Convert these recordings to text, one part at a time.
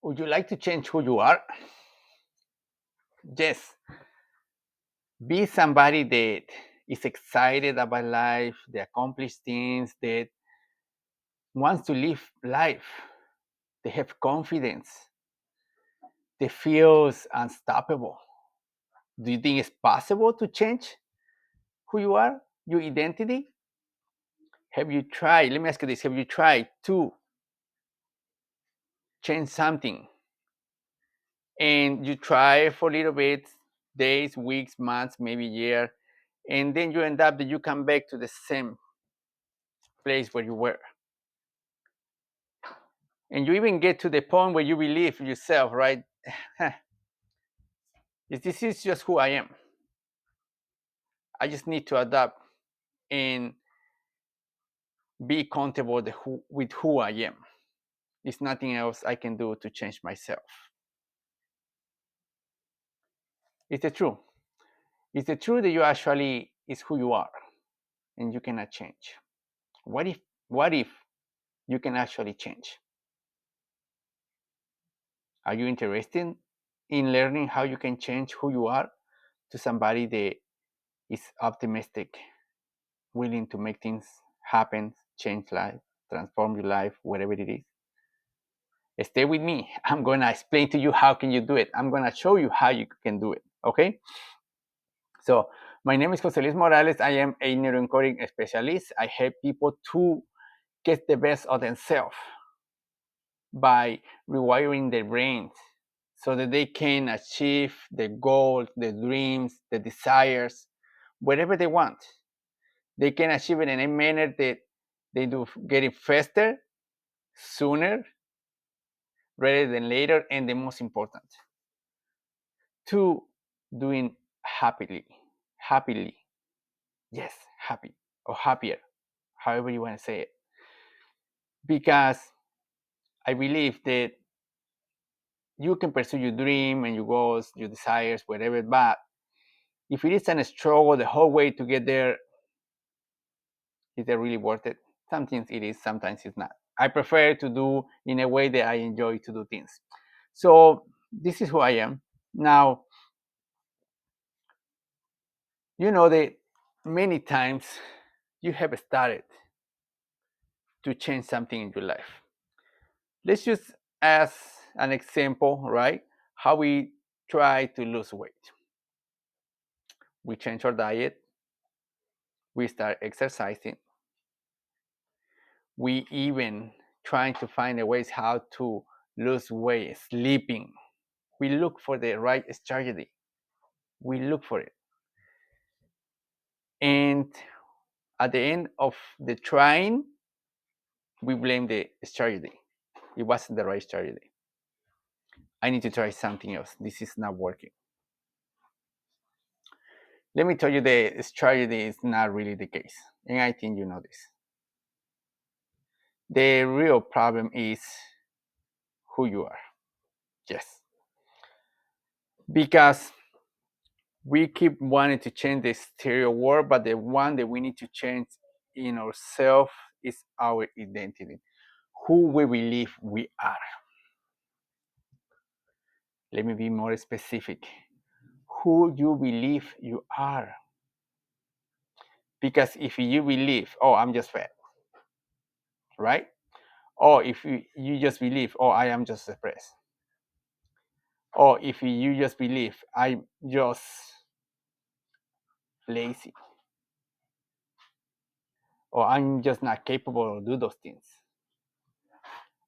Would you like to change who you are? Yes. Be somebody that is excited about life, that accomplish things, that wants to live life. They have confidence. They feels unstoppable. Do you think it's possible to change who you are, your identity? Have you tried? Let me ask you this: have you tried to change something and you try for a little bit, days, weeks, months, maybe year, and then you end up that you come back to the same place where you were, and you even get to the point where you believe yourself, right? This is just who I am. I just need to adapt and be comfortable with who I am. There's nothing else I can do to change myself. It's the truth. It's the truth that you actually is who you are and you cannot change. What if you can actually change? Are you interested in learning how you can change who you are to somebody that is optimistic, willing to make things happen, change life, transform your life, whatever it is? Stay with me. I'm going to explain to you how can you do it. I'm going to show you how you can do it. Okay? So my name is Jose Luis Morales. I am a neuroencoding specialist. I help people to get the best of themselves by rewiring their brains so that they can achieve the goals, the dreams, the desires, whatever they want. They can achieve it in a manner that they do get it faster, sooner, rather than later, and the most important, to doing happily, yes, happy or happier, however you want to say it. Because I believe that you can pursue your dream and your goals, your desires, whatever, but if it is a struggle the whole way to get there, is it really worth it? Sometimes it is, sometimes it's not. I prefer to do in a way that I enjoy to do things. So this is who I am. Now, you know that many times you have started to change something in your life. Let's just as an example, right? How we try to lose weight. We change our diet, we start exercising, we even trying to find a ways how to lose weight, sleeping. We look for the right strategy. We look for it. And at the end of the trying, we blame the strategy. It wasn't the right strategy. I need to try something else. This is not working. Let me tell you, the strategy is not really the case. And I think you know this. The real problem is who you are. Yes. Because we keep wanting to change the exterior world, but the one that we need to change in ourselves is our identity, who we believe we are. Let me be more specific. Who you believe you are. Because if you believe, oh, I'm just fat, right? Or if you just believe, oh, I am just depressed. Or if you just believe, I'm just lazy. Or I'm just not capable of do those things.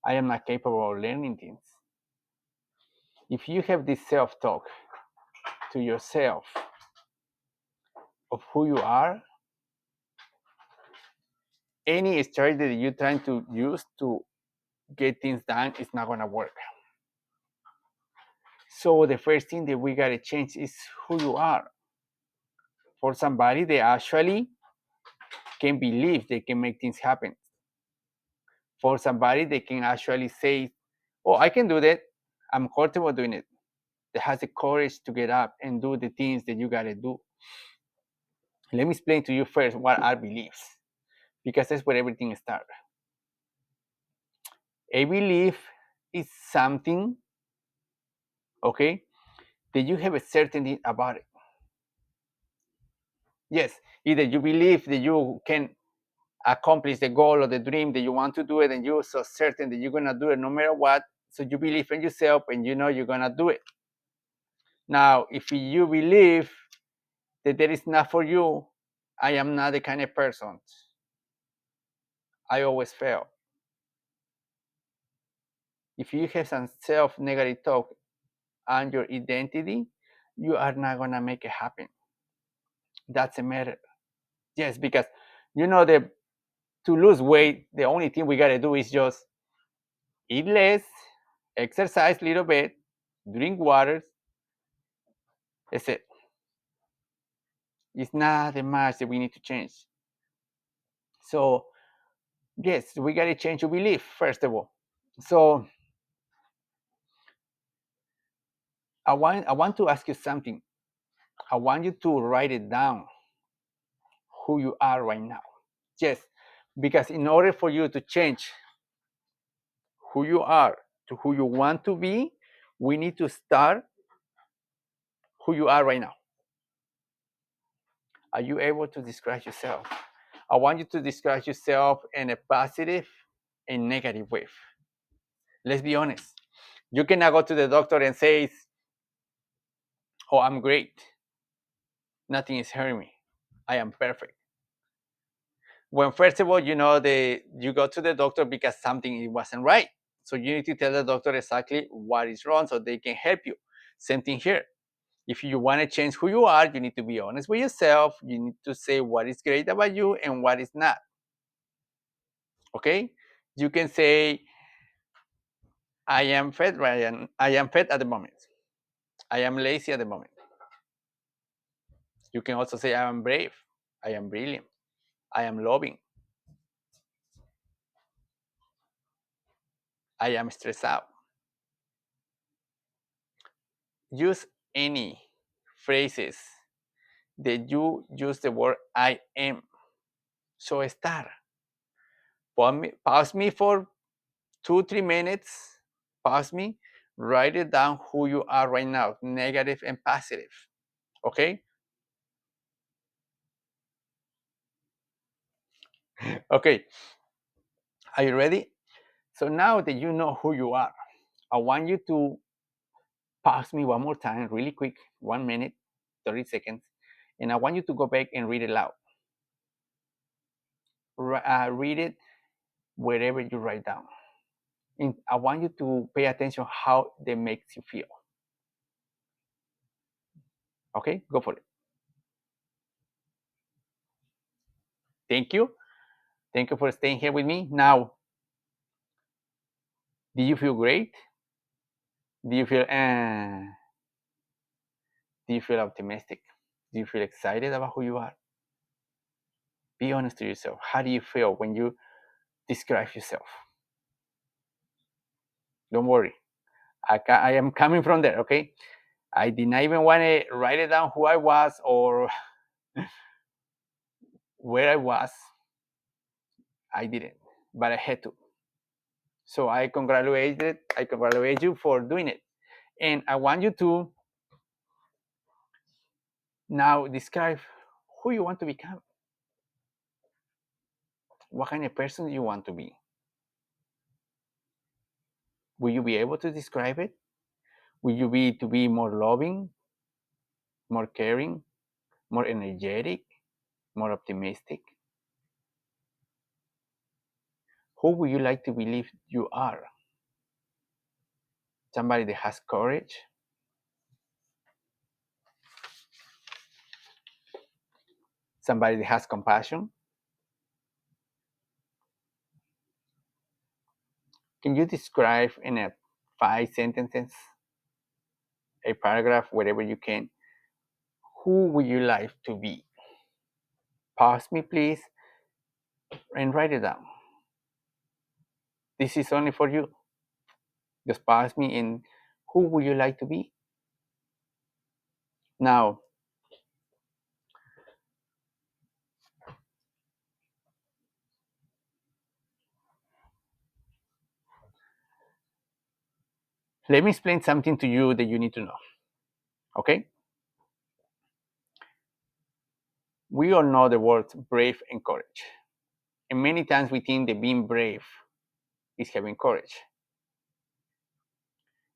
I am not capable of learning things. If you have this self-talk to yourself of who you are, any strategy that you're trying to use to get things done is not going to work. So the first thing that we got to change is who you are. For somebody that actually can believe they can make things happen. For somebody that can actually say, oh, I can do that. I'm comfortable doing it. That has the courage to get up and do the things that you got to do. Let me explain to you first what are beliefs, because that's where everything starts. A belief is something Okay? That you have a certainty about it. Yes, either you believe that you can accomplish the goal or the dream that you want to do it, and you're so certain that you're gonna do it no matter what. So you believe in yourself and you know you're gonna do it. Now, if you believe that that is not for you, I am not the kind of person. I always fail. If you have some self-negative talk on your identity, you are not gonna make it happen. That's a matter. Yes, because you know that to lose weight, the only thing we gotta do is just eat less, exercise a little bit, drink water. That's it. It's not the much that we need to change. So yes, we gotta change your belief first of all. So I want to ask you something. I want you to write it down who you are right now. Yes, because in order for you to change who you are to who you want to be, we need to start who you are right now. Are you able to describe yourself? I want you to describe yourself in a positive and negative way. Let's be honest. You cannot go to the doctor and say, "Oh, I'm great. Nothing is hurting me. I am perfect." When first of all, you know you go to the doctor because something wasn't right. So you need to tell the doctor exactly what is wrong so they can help you. Same thing here. If you want to change who you are, you need to be honest with yourself. You need to say what is great about you and what is not. Okay? You can say, I am fat, Ryan. I am fat at the moment. I am lazy at the moment. You can also say, I am brave. I am brilliant. I am loving. I am stressed out. Use any phrases that you use the word I am. So start. Pause me for 2 3 minutes. Pause me. Write it down who you are right now, negative and positive. Okay? Okay. Are you ready? So now that you know who you are, I want you to pause me one more time, really quick, 1 minute, 30 seconds, and I want you to go back and read it loud. Read it wherever you write down. And I want you to pay attention how they makes you feel. Okay, go for it. Thank you. Thank you for staying here with me. Now, do you feel great? Do you feel do you feel optimistic? Do you feel excited about who you are? Be honest to yourself. How do you feel when you describe yourself? Don't worry. I am coming from there, okay? I did not even want to write it down who I was or where I was. I didn't, but I had to. So I congratulate you for doing it. And I want you to now describe who you want to become. What kind of person you want to be? Will you be able to describe it? Will you be to be more loving, more caring, more energetic, more optimistic? Who would you like to believe you are? Somebody that has courage, somebody that has compassion. Can you describe in a 5 sentences, a paragraph, whatever you can, who would you like to be? Pause me, please, and write it down. This is only for you. Just pause me and who would you like to be? Now, Let me explain something to you that you need to know. Okay? We all know the words brave and courage. And many times we think that being brave is having courage.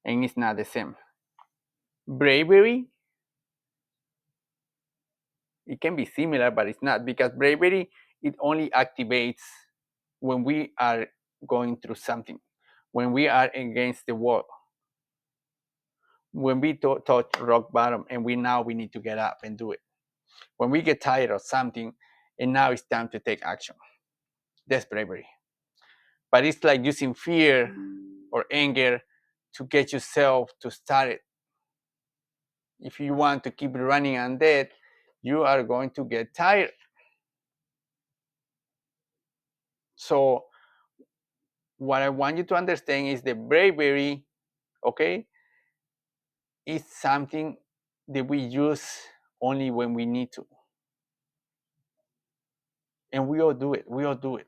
And it's not the same. Bravery, it can be similar, but it's not, because bravery, it only activates when we are going through something, when we are against the wall, when we touch rock bottom and we need to get up and do it. When we get tired of something and now it's time to take action. That's bravery. But it's like using fear or anger to get yourself to start it. If you want to keep running on that, you are going to get tired. So what I want you to understand is the bravery, okay, is something that we use only when we need to. And we all do it. We all do it.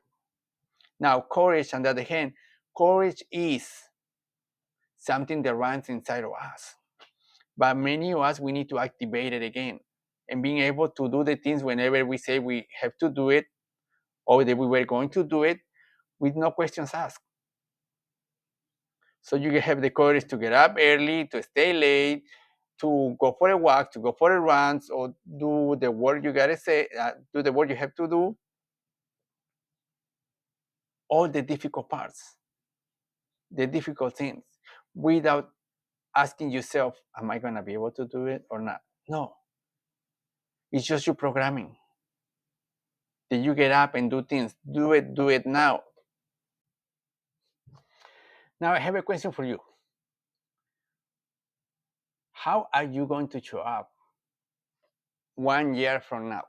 Now, courage, on the other hand, courage is something that runs inside of us. But many of us, we need to activate it again. And being able to do the things whenever we say we have to do it or that we were going to do it with no questions asked. So you have the courage to get up early, to stay late, to go for a walk, to go for a run, or do the work you gotta say, do the work you have to do, all the difficult parts, the difficult things, without asking yourself, am I gonna be able to do it or not? No, it's just your programming. That you get up and do things, do it now. Now I have a question for you. How are you going to show up 1 year from now?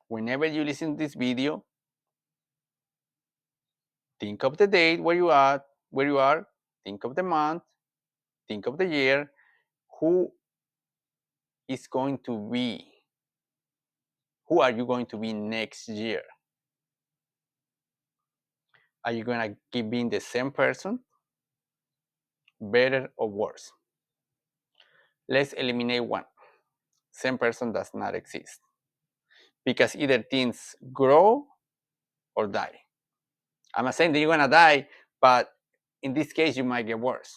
Whenever you listen to this video, think of the date where you are, think of the month, think of the year, who is going to be, who are you going to be next year? Are you going to keep being the same person, better or worse? Let's eliminate one. Same person does not exist, because either things grow or die. I'm not saying that you're going to die, but in this case, you might get worse.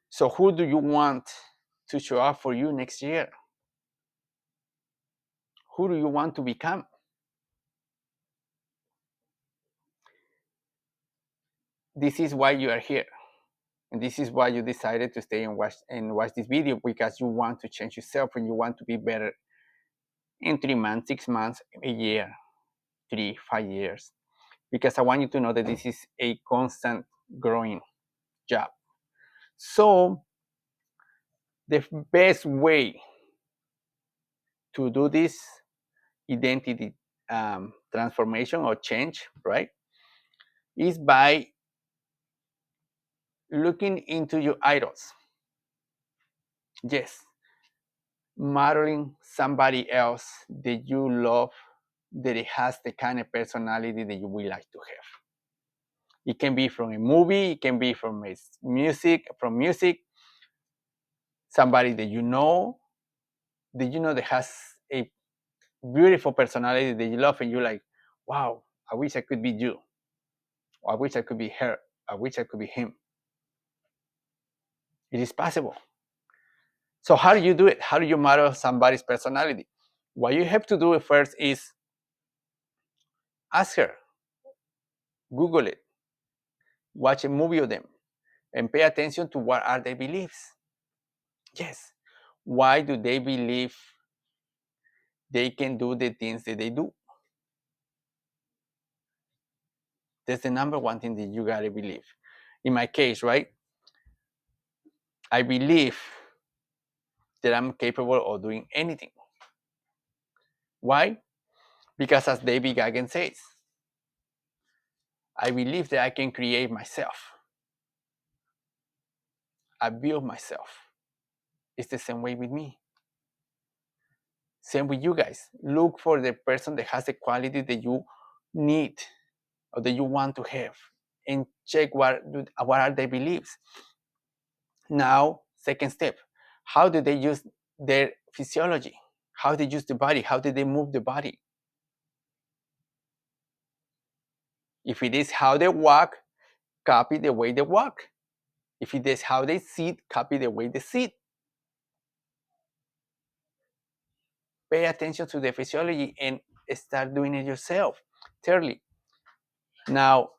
So who do you want to show up for you next year? Who do you want to become? This is why you are here. And this is why you decided to stay and watch this video, because you want to change yourself and you want to be better in 3 months, 6 months, a year, 3, 5 years. Because I want you to know that this is a constant growing job. So the best way to do this identity transformation or change, right, is by looking into your idols. Yes, modeling somebody else that you love, that it has the kind of personality that you would like to have. It can be from a movie, it can be from music, somebody that you know that has a beautiful personality that you love, and you're like, wow, I wish I could be you. Or I wish I could be her. I wish I could be him. It is possible. So how do you do it? How do you model somebody's personality? What you have to do first is ask her, Google it, watch a movie of them, and pay attention to what are their beliefs. Yes. Why do they believe they can do the things that they do? That's the number one thing that you gotta believe. In my case, right? I believe that I'm capable of doing anything. Why? Because as David Goggins says, I believe that I can create myself. I build myself. It's the same way with me. Same with you guys. Look for the person that has the quality that you need or that you want to have, and check what are their beliefs. Now, second step, how do they use their physiology? How they use the body? How do they move the body? If it is how they walk, copy the way they walk. If it is how they sit, copy the way they sit. Pay attention to the physiology and start doing it yourself. Thirdly, now,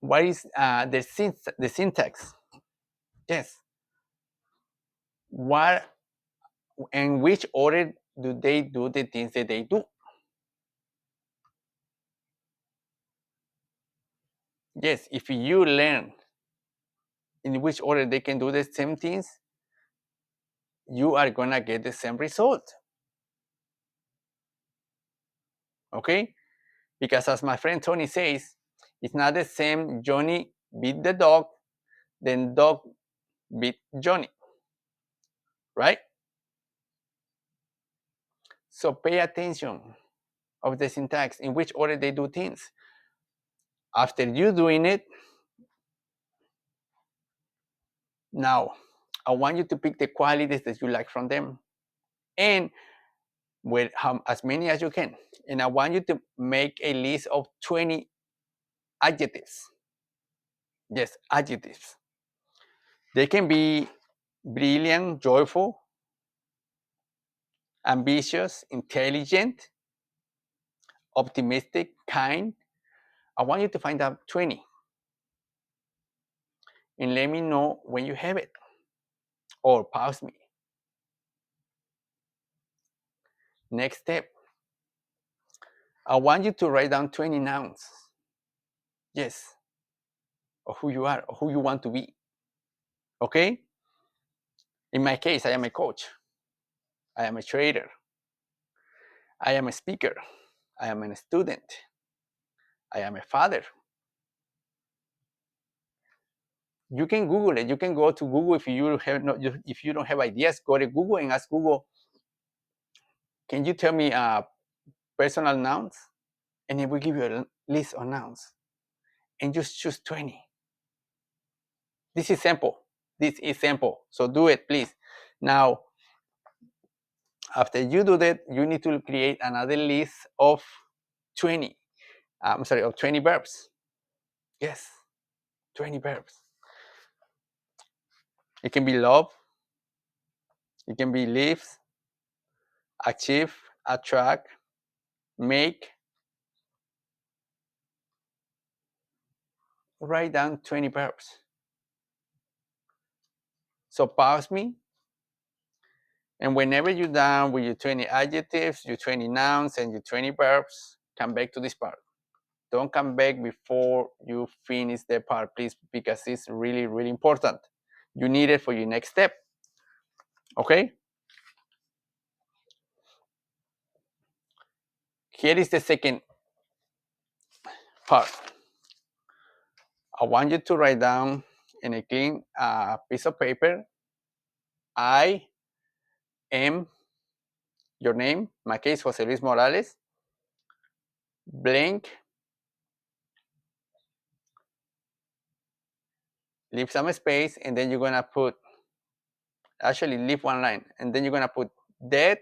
what is the syntax? Yes. What and which order do they do the things that they do? Yes, if you learn in which order they can do the same things, you are gonna get the same result. Okay? Because as my friend Tony says, it's not the same Johnny beat the dog than dog beat Johnny. Right? So pay attention of the syntax, in which order they do things. After you doing it, now I want you to pick the qualities that you like from them, and with as many as you can. And I want you to make a list of 20 adjectives. Yes, adjectives. They can be brilliant, joyful, ambitious, intelligent, optimistic, kind. I want you to find out 20 and let me know when you have it, or pause me. Next step, I want you to write down 20 nouns. Yes, of who you are, or who you want to be. Okay? In my case, I am a coach. I am a trader. I am a speaker. I am a student. I am a father. You can Google it. You can go to Google if you have no, if you don't have ideas. Go to Google and ask Google, can you tell me personal nouns? And it will give you a list of nouns. And just choose 20. This is simple. This is simple. So do it, please. Now, after you do that, you need to create another list of 20. I'm sorry, of 20 verbs. Yes, 20 verbs. It can be love. It can be live, achieve, attract, make. Write down 20 verbs. So pause me, and whenever you're done with your 20 adjectives, your 20 nouns, and your 20 verbs, come back to this part. Don't come back before you finish the part, please, because it's really, really important. You need it for your next step. Okay? Here is the second part. I want you to write down in a clean piece of paper, I am your name, my case, Jose Luis Morales, blank, leave some space, and then you're gonna put, actually leave one line, and then you're gonna put dead,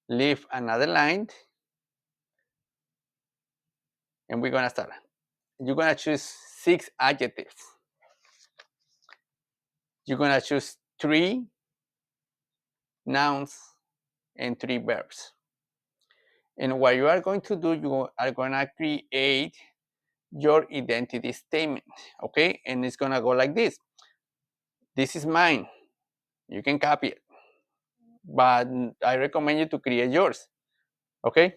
leave another line, and we're gonna start. You're gonna choose 6 adjectives. You're gonna choose 3 nouns and 3 verbs. And what you are going to do, you are gonna create your identity statement, okay? And it's gonna go like this. This is mine. You can copy it, but I recommend you to create yours, okay?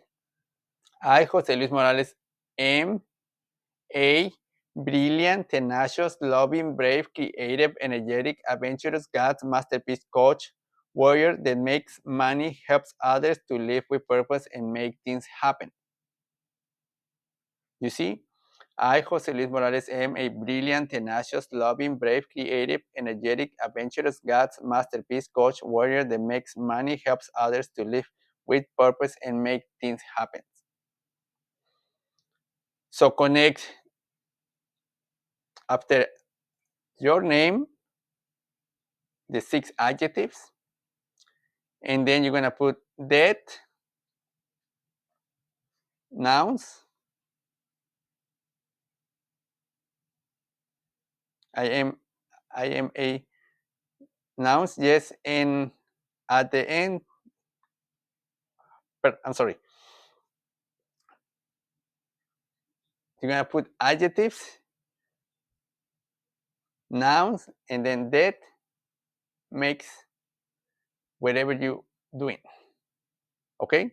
I, Jose Luis Morales, am a brilliant, tenacious, loving, brave, creative, energetic, adventurous, God's masterpiece coach, warrior that makes money, helps others to live with purpose and make things happen. You see? I, Jose Luis Morales, am a brilliant, tenacious, loving, brave, creative, energetic, adventurous, God's masterpiece coach, warrior that makes money, helps others to live with purpose and make things happen. So connect after your name, the 6 adjectives, and then you're gonna put that, nouns. I am a nouns, yes, and at the end, but I'm sorry, you're gonna put adjectives, nouns, and then that makes whatever you doing. Okay?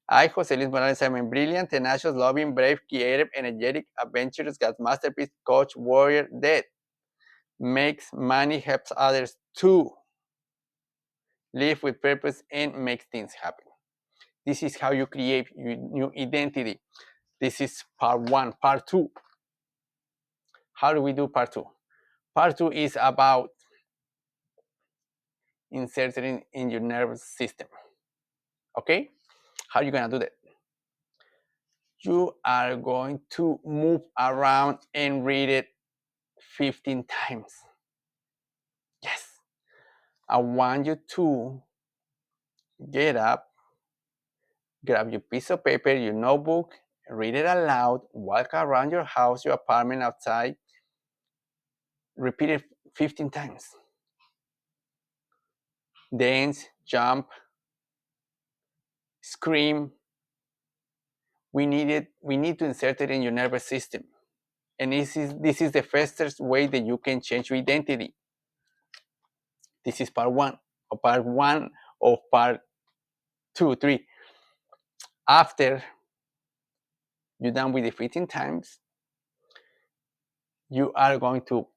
I, Jose Luis Morales, I'm a brilliant, tenacious, loving, brave, creative, energetic, adventurous, God's masterpiece, coach, warrior, that makes money, helps others too, live with purpose, and makes things happen. This is how you create your new identity. This is part one. Part two. How do we do part two? Part two is about inserting in your nervous system. Okay? How are you gonna do that? You are going to move around and read it 15 times. Yes. I want you to get up, grab your piece of paper, your notebook, read it aloud, walk around your house, your apartment, outside, repeat it 15 times. Dance, jump, scream. We need to insert it in your nervous system. And this is the fastest way that you can change your identity. This is part one, of part two, three. After you're done with the 15 times, you are going to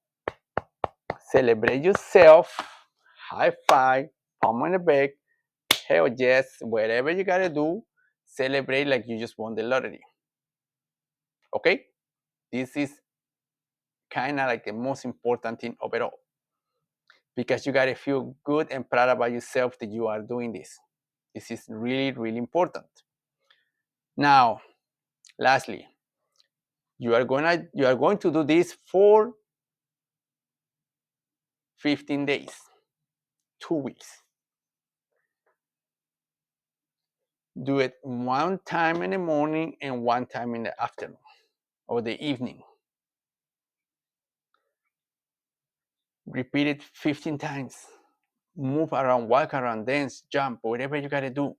celebrate yourself, high five, palm on the back, hell yes, whatever you gotta do, celebrate like you just won the lottery. Okay? This is kind of like the most important thing overall, because you gotta feel good and proud about yourself that you are doing this. This is really, really important. Now, lastly, you are going to do this for 15 days, 2 weeks. Do it one time in the morning and one time in the afternoon or the evening. Repeat it 15 times. Move around, walk around, dance, jump, whatever you gotta do.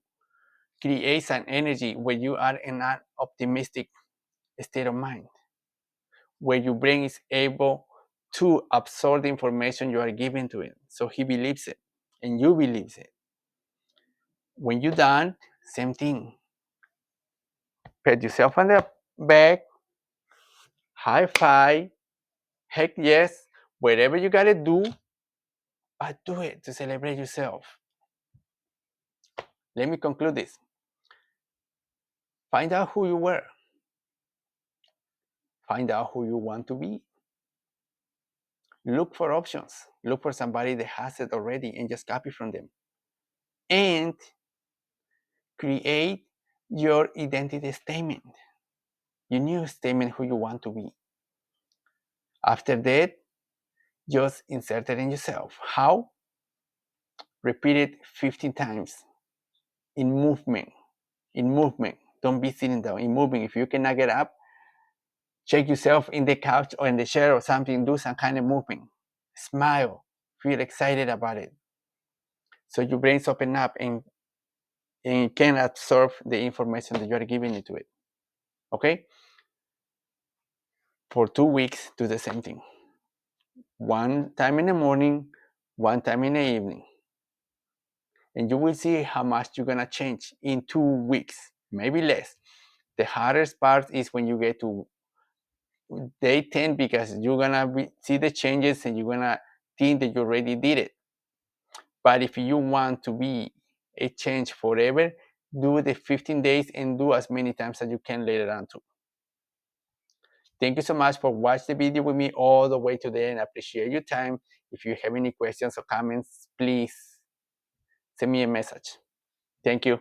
Create an energy where you are in an optimistic state of mind, where your brain is able to absorb the information you are giving to it. So he believes it and you believe it. When you're done, same thing. Pat yourself on the back, high five, heck yes, whatever you gotta do, but do it to celebrate yourself. Let me conclude this. Find out who you were. Find out who you want to be. Look for options. Look for somebody that has it already and just copy from them. And create your identity statement, your new statement, who you want to be. After that, just insert it in yourself. How? Repeat it 15 times in movement. In movement. Don't be sitting down. In movement. If you cannot get up, check yourself in the couch or in the chair or something. Do some kind of movement. Smile. Feel excited about it. So your brains open up and can absorb the information that you are giving it to it. Okay? For 2 weeks, do the same thing. One time in the morning, one time in the evening. And you will see how much you're gonna change in 2 weeks, maybe less. The hardest part is when you get to day 10, because you're gonna see the changes and you're gonna think that you already did it. But if you want to be a change forever, do the 15 days and do as many times as you can later on too. Thank you so much for watching the video with me all the way to the end. I appreciate your time. If you have any questions or comments, please send me a message. Thank you.